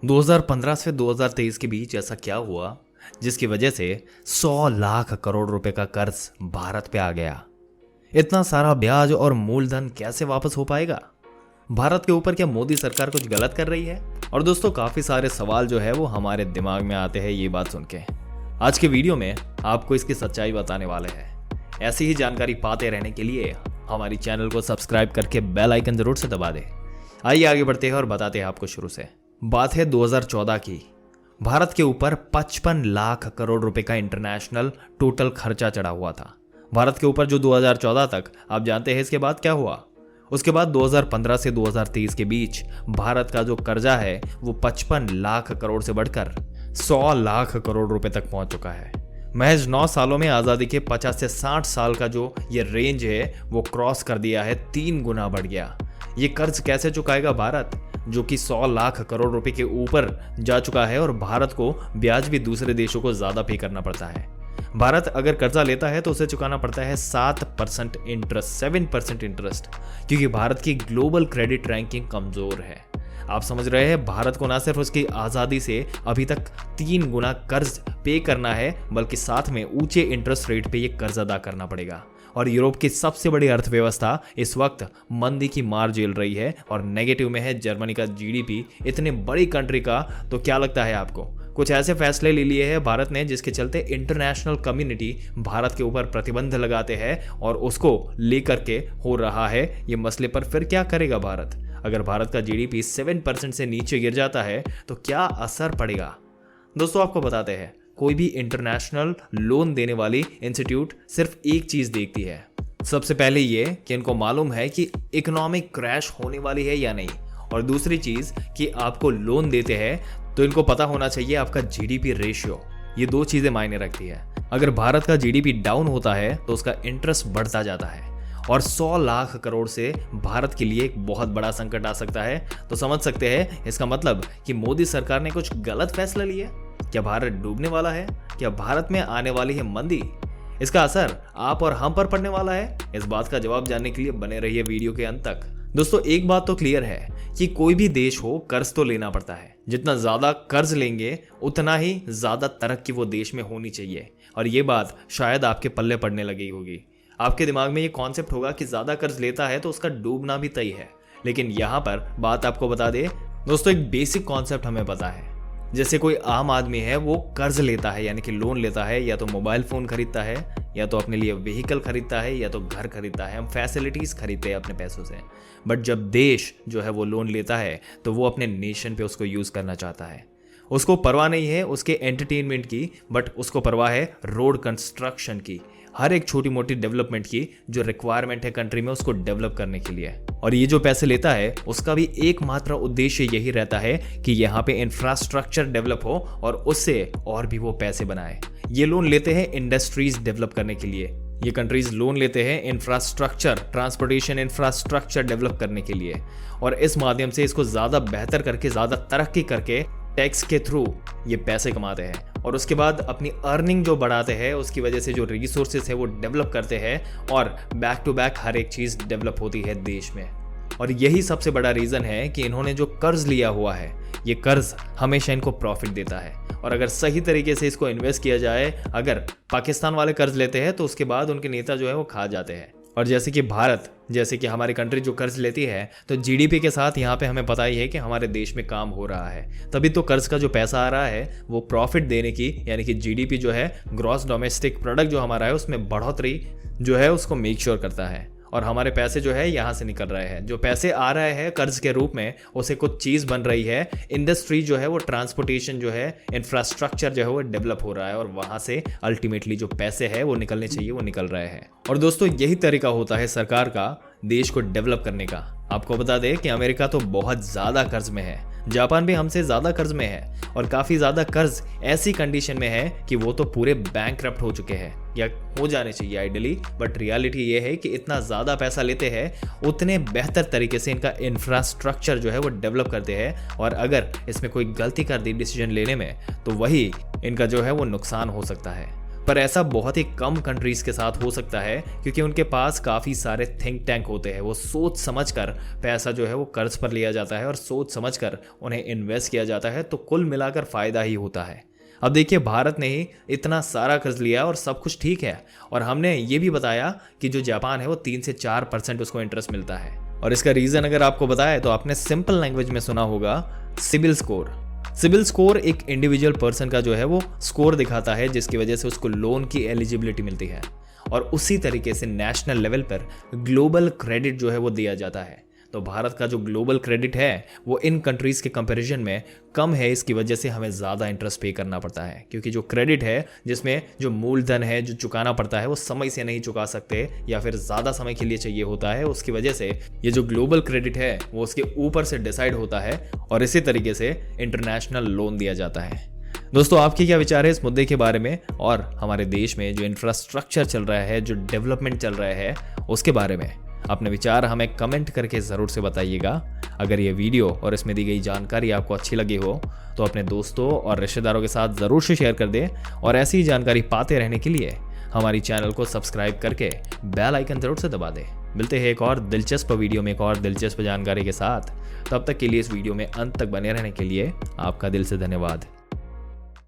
2015 से 2023 के बीच ऐसा क्या हुआ जिसकी वजह से 100 लाख करोड़ रुपए का कर्ज भारत पे आ गया। इतना सारा ब्याज और मूलधन कैसे वापस हो पाएगा? भारत के ऊपर क्या मोदी सरकार कुछ गलत कर रही है? और दोस्तों, काफी सारे सवाल जो है वो हमारे दिमाग में आते हैं ये बात सुन के। आज के वीडियो में आपको इसकी सच्चाई बताने वाले हैं। ऐसी ही जानकारी पाते रहने के लिए हमारी चैनल को सब्सक्राइब करके बेल आइकन जरूर से दबा दें। आइए आगे बढ़ते हैं और बताते हैं आपको शुरू से। बात है 2014 की। भारत के ऊपर 55 लाख करोड़ रुपए का इंटरनेशनल टोटल खर्चा चढ़ा हुआ था। भारत के ऊपर जो 2014 तक, आप जानते हैं इसके बाद क्या हुआ? उसके बाद 2015 से 2023 के बीच भारत का जो कर्जा है वो 55 लाख करोड़ से बढ़कर 100 लाख करोड़ रुपए तक पहुंच चुका है। महज 9 सालों में आजादी के 50 से 60 साल का जो ये रेंज है वो क्रॉस कर दिया है, 3 गुना बढ़ गया। ये कर्ज कैसे चुकाएगा भारत, जो कि 100 लाख करोड़ रुपए के ऊपर जा चुका है और भारत को ब्याज भी दूसरे देशों को ज्यादा पे करना पड़ता है। भारत अगर कर्जा लेता है तो उसे चुकाना पड़ता है 7% इंटरेस्ट, 7% इंटरेस्ट, क्योंकि भारत की ग्लोबल क्रेडिट रैंकिंग कमजोर है। आप समझ रहे हैं, भारत को ना सिर्फ उसकी आजादी से अभी तक 3 गुना कर्ज पे करना है, बल्कि साथ में ऊंचे इंटरेस्ट रेट पे ये कर्ज अदा करना पड़ेगा। और यूरोप की सबसे बड़ी अर्थव्यवस्था इस वक्त मंदी की मार झेल रही है और नेगेटिव में है जर्मनी का जीडीपी। इतने बड़ी कंट्री का तो क्या लगता है आपको? कुछ ऐसे फैसले ले लिए हैं भारत ने जिसके चलते इंटरनेशनल कम्युनिटी भारत के ऊपर प्रतिबंध लगाते हैं और उसको लेकर के हो रहा है ये मसले पर। फिर क्या करेगा भारत? अगर भारत का जीडीपी 7% से नीचे गिर जाता है तो क्या असर पड़ेगा? दोस्तों, आपको बताते हैं, कोई भी इंटरनेशनल लोन देने वाली इंस्टीट्यूट सिर्फ एक चीज देखती है। सबसे पहले ये कि इनको मालूम है कि इकोनॉमिक क्रैश होने वाली है या नहीं, और दूसरी चीज कि आपको लोन देते हैं तो इनको पता होना चाहिए आपका जीडीपी रेशियो। ये 2 चीजें मायने रखती है। अगर भारत का जीडीपी डाउन होता है तो उसका इंटरेस्ट बढ़ता जाता है और 100 लाख करोड़ से भारत के लिए एक बहुत बड़ा संकट आ सकता है। तो समझ सकते हैं इसका मतलब कि मोदी सरकार ने कुछ गलत फैसला लिया। क्या भारत डूबने वाला है? क्या भारत में आने वाली है मंदी? इसका असर आप और हम पर पड़ने वाला है? इस बात का जवाब जानने के लिए बने रहिए वीडियो के अंत तक। दोस्तों, एक बात तो क्लियर है कि कोई भी देश हो, कर्ज तो लेना पड़ता है। जितना ज्यादा कर्ज लेंगे उतना ही ज्यादा तरक्की वो देश में होनी चाहिए। और ये बात शायद आपके पल्ले पड़ने लगी होगी। आपके दिमाग में ये कॉन्सेप्ट होगा कि ज्यादा कर्ज लेता है तो उसका डूबना भी तय है। लेकिन यहाँ पर बात आपको बता दे दोस्तों, एक बेसिक कॉन्सेप्ट हमें पता है। जैसे कोई आम आदमी है, वो कर्ज लेता है यानी कि लोन लेता है, या तो मोबाइल फोन खरीदता है, या तो अपने लिए व्हीकल खरीदता है, या तो घर खरीदता है। हम फैसिलिटीज खरीदते हैं अपने पैसों से। बट जब देश जो है वो लोन लेता है तो वो अपने नेशन पे उसको यूज करना चाहता है। उसको परवाह नहीं है उसके एंटरटेनमेंट की, बट उसको परवाह है रोड कंस्ट्रक्शन की, हर एक छोटी मोटी डेवलपमेंट की जो रिक्वायरमेंट है कंट्री में उसको डेवलप करने के लिए। और ये जो पैसे लेता है उसका भी एकमात्र उद्देश्य यही रहता है कि यहाँ पे इंफ्रास्ट्रक्चर डेवलप हो और उससे और भी वो पैसे बनाए। ये लोन लेते हैं इंडस्ट्रीज डेवलप करने के लिए। ये कंट्रीज लोन लेते हैं इंफ्रास्ट्रक्चर, ट्रांसपोर्टेशन इंफ्रास्ट्रक्चर डेवलप करने के लिए, और इस माध्यम से इसको ज्यादा बेहतर करके, ज्यादा तरक्की करके टैक्स के थ्रू ये पैसे कमाते हैं और उसके बाद अपनी अर्निंग जो बढ़ाते हैं, उसकी वजह से जो रिसोर्सेस है वो डेवलप करते हैं और बैक टू बैक हर एक चीज डेवलप होती है देश में। और यही सबसे बड़ा रीजन है कि इन्होंने जो कर्ज लिया हुआ है, ये कर्ज हमेशा इनको प्रॉफिट देता है। और अगर सही तरीके से इसको इन्वेस्ट किया जाए, अगर पाकिस्तान वाले कर्ज लेते हैं तो उसके बाद उनके नेता जो है वो खा जाते हैं। और जैसे कि भारत, जैसे कि हमारी कंट्री जो कर्ज लेती है, तो जीडीपी के साथ यहाँ पे हमें पता ही है कि हमारे देश में काम हो रहा है, तभी तो कर्ज का जो पैसा आ रहा है वो प्रॉफिट देने की, यानी कि जीडीपी जो है, ग्रॉस डोमेस्टिक प्रोडक्ट जो हमारा है, उसमें बढ़ोतरी जो है उसको मेक श्योर करता है। और हमारे पैसे जो है यहाँ से निकल रहे हैं, जो पैसे आ रहे हैं कर्ज के रूप में, उसे कुछ चीज बन रही है। इंडस्ट्री जो है वो, ट्रांसपोर्टेशन जो है, इंफ्रास्ट्रक्चर जो है वो डेवलप हो रहा है और वहां से अल्टीमेटली जो पैसे है वो निकलने चाहिए वो निकल रहे हैं। और दोस्तों, यही तरीका होता है सरकार का देश को डेवलप करने का। आपको बता दें कि अमेरिका तो बहुत ज्यादा कर्ज में है, जापान भी हमसे ज्यादा कर्ज में है, और काफी ज्यादा कर्ज ऐसी कंडीशन में है कि वो तो पूरे बैंकक्रप्ट हो चुके हैं, या हो जाने चाहिए आइडियली। बट रियलिटी ये है कि इतना ज्यादा पैसा लेते हैं, उतने बेहतर तरीके से इनका इंफ्रास्ट्रक्चर जो है वो डेवलप करते हैं, और अगर इसमें कोई गलती कर दी डिसीजन लेने में तो वही इनका जो है वो नुकसान हो सकता है। पर ऐसा बहुत ही कम कंट्रीज के साथ हो सकता है क्योंकि उनके पास काफ़ी सारे थिंक टैंक होते हैं। वो सोच समझकर पैसा जो है वो कर्ज पर लिया जाता है और सोच समझकर उन्हें इन्वेस्ट किया जाता है, तो कुल मिलाकर फ़ायदा ही होता है। अब देखिए, भारत ने ही इतना सारा कर्ज लिया और सब कुछ ठीक है, और हमने ये भी बताया कि जो जापान है वो 3 से 4% उसको इंटरेस्ट मिलता है। और इसका रीज़न अगर आपको बताया तो आपने सिंपल लैंग्वेज में सुना होगा सिबिल स्कोर। सिबिल स्कोर एक इंडिविजुअल पर्सन का जो है वो स्कोर दिखाता है, जिसकी वजह से उसको लोन की एलिजिबिलिटी मिलती है। और उसी तरीके से नेशनल लेवल पर ग्लोबल क्रेडिट जो है वो दिया जाता है। तो भारत का जो ग्लोबल क्रेडिट है वो इन कंट्रीज़ के कंपैरिजन में कम है। इसकी वजह से हमें ज़्यादा इंटरेस्ट पे करना पड़ता है, क्योंकि जो क्रेडिट है जिसमें जो मूलधन है जो चुकाना पड़ता है वो समय से नहीं चुका सकते या फिर ज़्यादा समय के लिए चाहिए होता है। उसकी वजह से ये जो ग्लोबल क्रेडिट है वो उसके ऊपर से डिसाइड होता है और इसी तरीके से इंटरनेशनल लोन दिया जाता है। दोस्तों, आपके क्या विचार है इस मुद्दे के बारे में, और हमारे देश में जो इंफ्रास्ट्रक्चर चल रहा है, जो डेवलपमेंट चल रहा है, उसके बारे में अपने विचार हमें कमेंट करके ज़रूर से बताइएगा। अगर ये वीडियो और इसमें दी गई जानकारी आपको अच्छी लगी हो तो अपने दोस्तों और रिश्तेदारों के साथ ज़रूर से शेयर कर दें, और ऐसी ही जानकारी पाते रहने के लिए हमारी चैनल को सब्सक्राइब करके बेल आइकन जरूर से दबा दें। मिलते हैं एक और दिलचस्प वीडियो में एक और दिलचस्प जानकारी के साथ। तब तक के लिए इस वीडियो में अंत तक बने रहने के लिए आपका दिल से धन्यवाद।